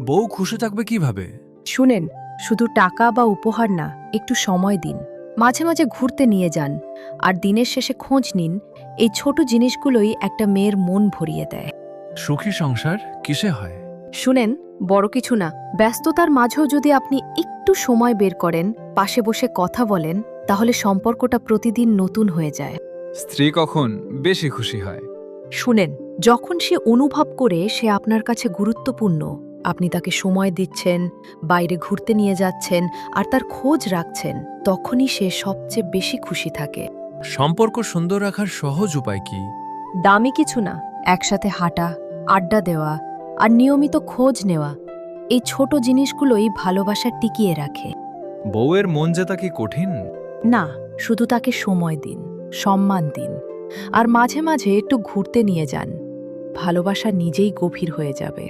বউ খুশি থাকবে কিভাবে? শুনেন, শুধু টাকা বা উপহার না, একটু সময় দিন, মাঝে মাঝে ঘুরতে নিয়ে যান, আর দিনের শেষে খোঁজ নিন। এই ছোট জিনিসগুলোই একটা মেয়ের মন ভরিয়ে দেয়। সুখী সংসার কিসে হয়? শুনেন, বড় কিছু না, ব্যস্ততার মাঝেও যদি আপনি একটু সময় বের করেন, পাশে বসে কথা বলেন, তাহলে সম্পর্কটা প্রতিদিন নতুন হয়ে যায়। স্ত্রী কখন বেশি খুশি হয়? শুনেন, যখন সে অনুভব করে সে আপনার কাছে গুরুত্বপূর্ণ, আপনি তাকে সময় দিচ্ছেন, বাইরে ঘুরতে নিয়ে যাচ্ছেন, আর তার খোঁজ রাখছেন, তখনই সে সবচেয়ে বেশি খুশি থাকে। সম্পর্ক সুন্দর রাখার সহজ উপায় কি? দামি কিছু না, একসাথে হাঁটা, আড্ডা দেওয়া, আর নিয়মিত খোঁজ নেওয়া, এই ছোট জিনিসগুলোই ভালোবাসা টিকিয়ে রাখে। বউয়ের মন জেতা কি কঠিন? না, শুধু তাকে সময় দিন, সম্মান দিন, আর মাঝে মাঝে একটু ঘুরতে নিয়ে যান। ভালোবাসা নিজেই গভীর হয়ে যাবে।